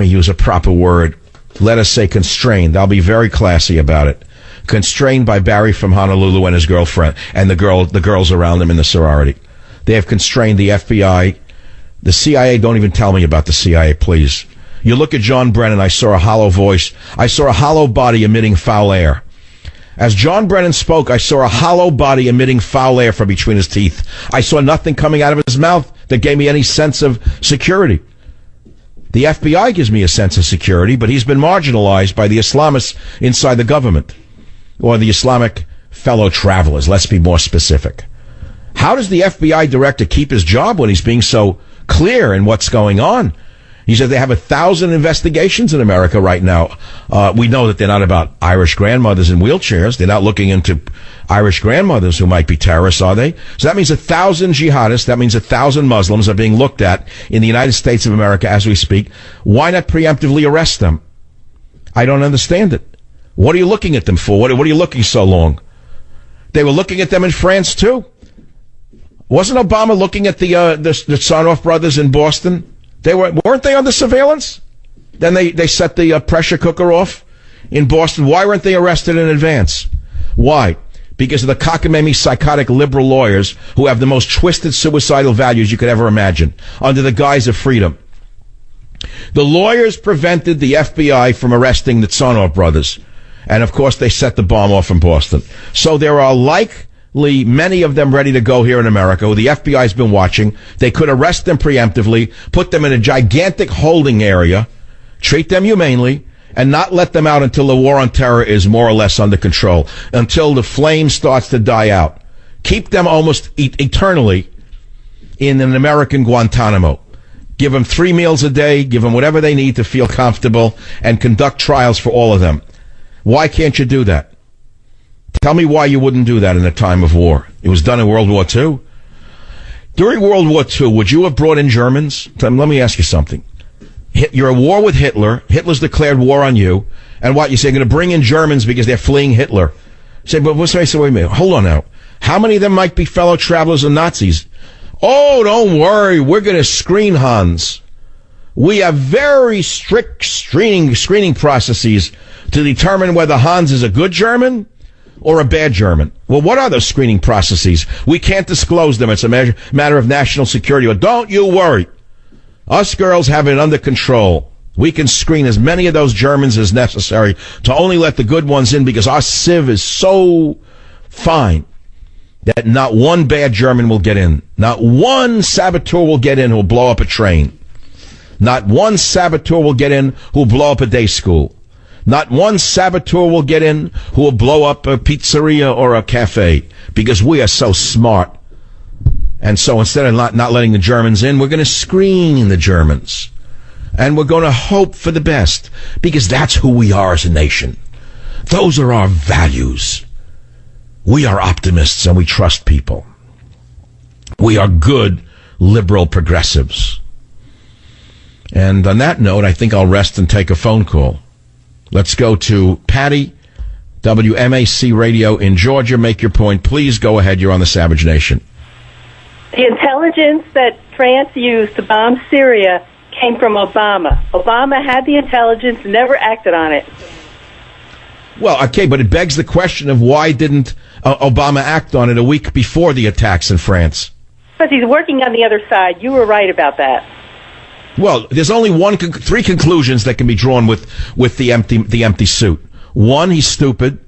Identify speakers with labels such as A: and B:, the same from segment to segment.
A: me use a proper word. Let us say constrained. I'll be very classy about it. Constrained by Barry from Honolulu and his girlfriend and the girls around him in the sorority. They have constrained the FBI. The CIA, don't even tell me about the CIA, please. You look at John Brennan, I saw a hollow voice. I saw a hollow body emitting foul air. As John Brennan spoke, I saw a hollow body emitting foul air from between his teeth. I saw nothing coming out of his mouth that gave me any sense of security. The FBI gives me a sense of security, but he's been marginalized by the Islamists inside the government, or the Islamic fellow travelers. Let's be more specific. How does the FBI director keep his job when he's being so clear in what's going on? He said they have 1,000 investigations in America right now. We know that they're not about Irish grandmothers in wheelchairs. They're not looking into Irish grandmothers who might be terrorists, are they? So that means 1,000 jihadists, that means 1,000 Muslims are being looked at in the United States of America as we speak. Why not preemptively arrest them? I don't understand it. What are you looking at them for? What are you looking so long? They were looking at them in France, too. Wasn't Obama looking at the Sarnoff brothers in Boston? Weren't they under surveillance? Then they set the pressure cooker off in Boston. Why weren't they arrested in advance? Why? Because of the cockamamie psychotic liberal lawyers who have the most twisted suicidal values you could ever imagine under the guise of freedom. The lawyers prevented the FBI from arresting the Sarnoff brothers. And of course they set the bomb off in Boston. So there are many of them ready to go here in America, who the FBI's been watching. They could arrest them preemptively, put them in a gigantic holding area, treat them humanely, and not let them out until the war on terror is more or less under control, until the flame starts to die out. Keep them almost eternally in an American Guantanamo. Give them 3 meals a day, give them whatever they need to feel comfortable, and conduct trials for all of them. Why can't you do that? Tell me why you wouldn't do that in a time of war. It was done in World War II. During World War II, would you have brought in Germans? Let me ask you something. You're at war with Hitler. Hitler's declared war on you. And what? You say, you're going to bring in Germans because they're fleeing Hitler. You say, but wait a minute. Hold on now. How many of them might be fellow travelers and Nazis? Oh, don't worry. We're going to screen Hans. We have very strict screening processes to determine whether Hans is a good German or a bad German. Well, what are those screening processes? We can't disclose them. It's a matter of national security. But don't you worry. Us girls have it under control. We can screen as many of those Germans as necessary to only let the good ones in, because our sieve is so fine that not one bad German will get in. Not one saboteur will get in who will blow up a train. Not one saboteur will get in who will blow up a day school. Not one saboteur will get in who will blow up a pizzeria or a cafe, because we are so smart. And so instead of not letting the Germans in, we're going to screen the Germans. And we're going to hope for the best, because that's who we are as a nation. Those are our values. We are optimists and we trust people. We are good, liberal progressives. And on that note, I think I'll rest and take a phone call. Let's go to Patty, WMAC Radio in Georgia. Make your point. Please go ahead. You're on the Savage Nation.
B: The intelligence that France used to bomb Syria came from Obama. Obama had the intelligence, never acted on it.
A: Well, okay, but it begs the question of why didn't Obama act on it a week before the attacks in France?
B: Because he's working on the other side. You were right about that.
A: Well, there's only three conclusions that can be drawn with the empty suit. One, he's stupid.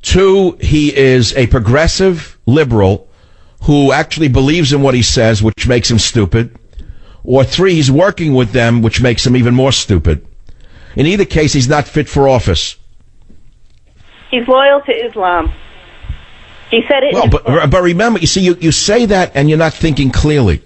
A: Two, he is a progressive liberal who actually believes in what he says, which makes him stupid. Or three, he's working with them, which makes him even more stupid. In either case, he's not fit for office.
B: He's loyal to Islam. He said it.
A: Well, but remember, you see, you say that and you're not thinking clearly.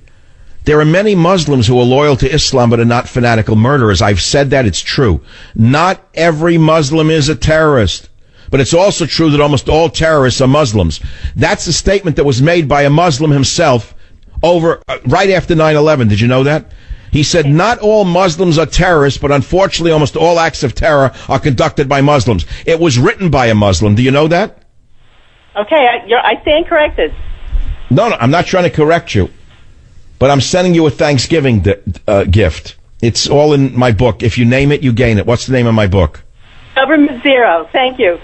A: There are many Muslims who are loyal to Islam but are not fanatical murderers. I've said that. It's true. Not every Muslim is a terrorist. But it's also true that almost all terrorists are Muslims. That's a statement that was made by a Muslim himself right after 9/11. Did you know that? He said, not all Muslims are terrorists, but unfortunately almost all acts of terror are conducted by Muslims. It was written by a Muslim. Do you know that?
B: Okay, I stand corrected.
A: No, I'm not trying to correct you. But I'm sending you a Thanksgiving gift. It's all in my book. If you name it, you gain it. What's the name of my book?
B: Government Zero. Thank you.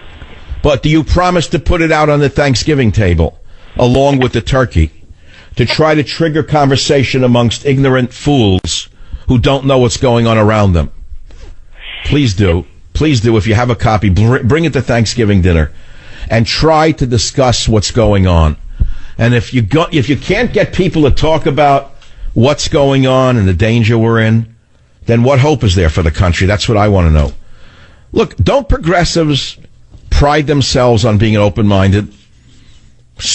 A: But do you promise to put it out on the Thanksgiving table, along with the turkey, to try to trigger conversation amongst ignorant fools who don't know what's going on around them? Please do. Please do. If you have a copy, bring it to Thanksgiving dinner and try to discuss what's going on. And if you can't get people to talk about what's going on and the danger we're in, then what hope is there for the country? That's what I want to know. Look, don't progressives pride themselves on being open-minded?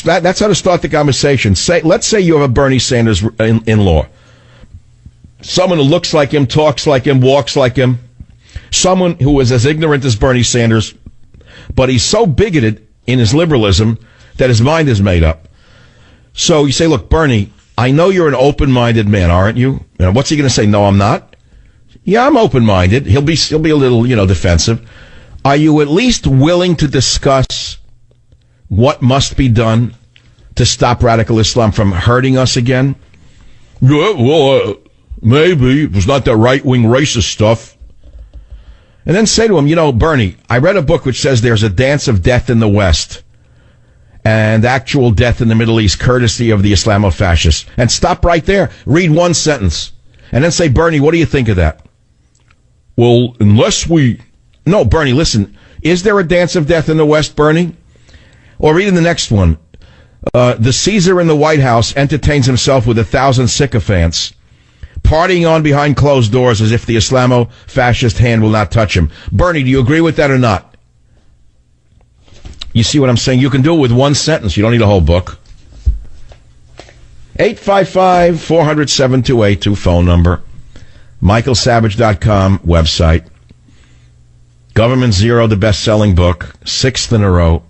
A: That's how to start the conversation. Let's say you have a Bernie Sanders in-law. Someone who looks like him, talks like him, walks like him. Someone who is as ignorant as Bernie Sanders, but he's so bigoted in his liberalism that his mind is made up. So you say, look, Bernie, I know you're an open-minded man, aren't you? What's he going to say? No, I'm not. Yeah, I'm open-minded. He'll be a little, defensive. Are you at least willing to discuss what must be done to stop radical Islam from hurting us again? Yeah, well, maybe. It was not that right-wing racist stuff. And then say to him, Bernie, I read a book which says there's a dance of death in the West and actual death in the Middle East, courtesy of the Islamofascists. And stop right there. Read one sentence. And then say, Bernie, what do you think of that? Well, No, Bernie, listen. Is there a dance of death in the West, Bernie? Or read in the next one. The Caesar in the White House entertains himself with 1,000 sycophants, partying on behind closed doors as if the Islamo-fascist hand will not touch him. Bernie, do you agree with that or not? You see what I'm saying? You can do it with one sentence. You don't need a whole book. 855-400-7282 phone number. MichaelSavage.com website. Government Zero, the best-selling book, 6th in a row.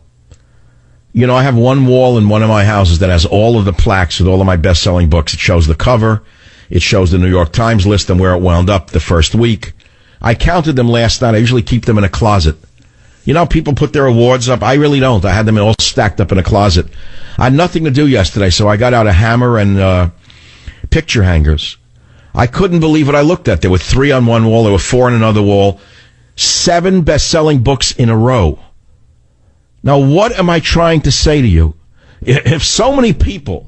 A: I have one wall in one of my houses that has all of the plaques with all of my best-selling books. It shows the cover. It shows the New York Times list and where it wound up the first week. I counted them last night. I usually keep them in a closet. People put their awards up. I really don't. I had them all stacked up in a closet. I had nothing to do yesterday, so I got out a hammer and picture hangers. I couldn't believe what I looked at. There were 3 on one wall. There were 4 on another wall. 7 best-selling books in a row. Now, what am I trying to say to you? If so many people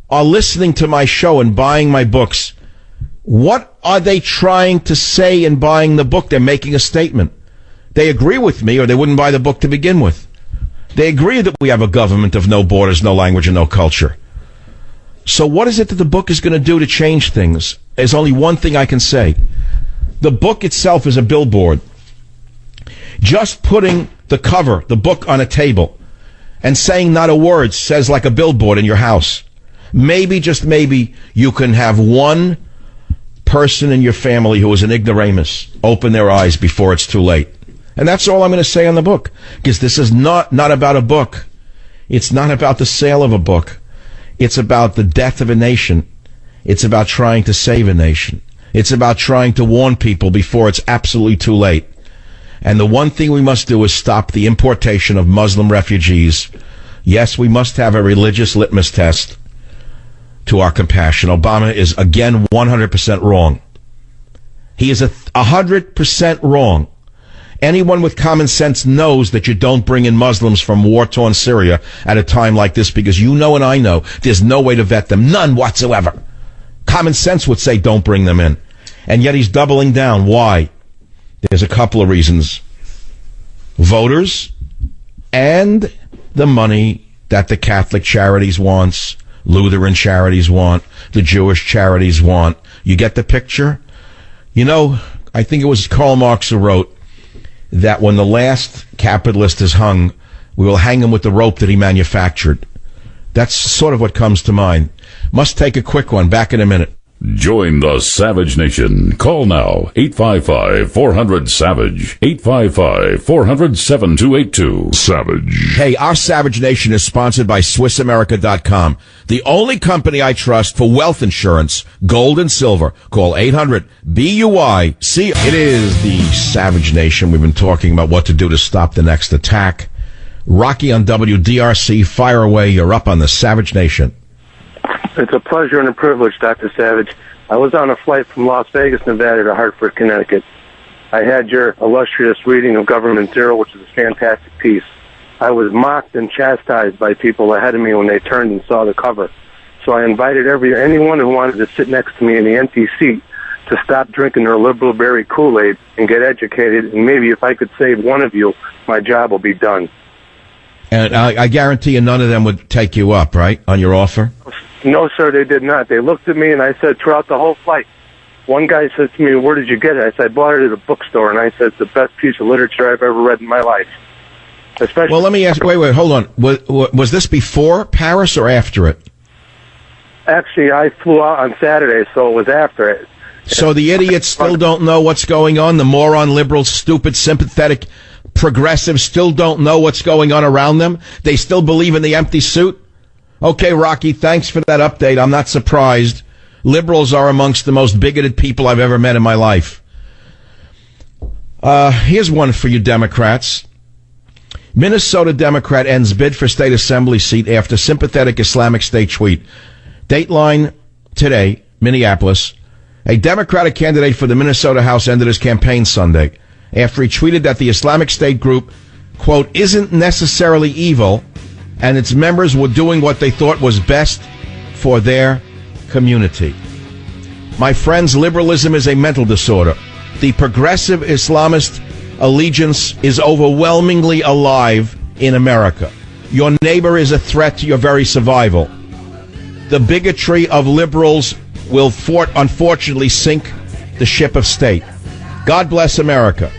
A: are listening to my show and buying my books, what are they trying to say in buying the book? They're making a statement. They agree with me or they wouldn't buy the book to begin with. They agree that we have a government of no borders, no language, and no culture. So what is it that the book is going to do to change things? There's only one thing I can say. The book itself is a billboard. Just putting the cover, the book, on a table and saying not a word says like a billboard in your house. Maybe, just maybe, you can have one person in your family who is an ignoramus open their eyes before it's too late. And that's all I'm going to say on the book, because this is not about a book. It's not about the sale of a book. It's about the death of a nation. It's about trying to save a nation. It's about trying to warn people before it's absolutely too late. And the one thing we must do is stop the importation of Muslim refugees. Yes, we must have a religious litmus test to our compassion. Obama is, again, 100% wrong. He is 100% wrong. Anyone with common sense knows that you don't bring in Muslims from war-torn Syria at a time like this, because you know and I know there's no way to vet them. None whatsoever. Common sense would say don't bring them in. And yet he's doubling down. Why? There's a couple of reasons. Voters and the money that the Catholic charities wants, Lutheran charities want, the Jewish charities want. You get the picture? I think it was Karl Marx who wrote that when the last capitalist is hung, we will hang him with the rope that he manufactured. That's sort of what comes to mind. Must take a quick one. Back in a minute.
C: Join the Savage Nation. Call now, 855-400-SAVAGE, 855-400-7282. Savage.
A: Hey, our Savage Nation is sponsored by SwissAmerica.com, the only company I trust for wealth insurance, gold and silver. Call 800-BUI-C. It is the Savage Nation. We've been talking about what to do to stop the next attack. Rocky on WDRC, fire away. You're up on the Savage Nation.
D: It's a pleasure and a privilege, Dr. Savage. I was on a flight from Las Vegas, Nevada to Hartford, Connecticut. I had your illustrious reading of Government Zero, which is a fantastic piece. I was mocked and chastised by people ahead of me when they turned and saw the cover. So I invited anyone who wanted to sit next to me in the empty seat to stop drinking their liberal berry Kool-Aid and get educated, and maybe if I could save one of you, my job will be done.
A: And I guarantee you none of them would take you up, right, on your offer?
D: No, sir, they did not. They looked at me, and I said, throughout the whole flight, one guy said to me, where did you get it? I said, I bought it at a bookstore, and I said, it's the best piece of literature I've ever read in my life. Especially.
A: Well, let me ask, wait, hold on. Was this before Paris or after it?
D: Actually, I flew out on Saturday, so it was after it.
A: So the idiots still don't know what's going on? The moron, liberals, stupid, sympathetic, progressives still don't know what's going on around them? They still believe in the empty suit? Okay, Rocky, thanks for that update. I'm not surprised. Liberals are amongst the most bigoted people I've ever met in my life. Here's one for you Democrats. Minnesota Democrat ends bid for state assembly seat after sympathetic Islamic State tweet. Dateline today, Minneapolis. A Democratic candidate for the Minnesota House ended his campaign Sunday after he tweeted that the Islamic State group, quote, isn't necessarily evil, and its members were doing what they thought was best for their community. My friends, liberalism is a mental disorder. The progressive Islamist allegiance is overwhelmingly alive in America. Your neighbor is a threat to your very survival. The bigotry of liberals will unfortunately sink the ship of state. God bless America.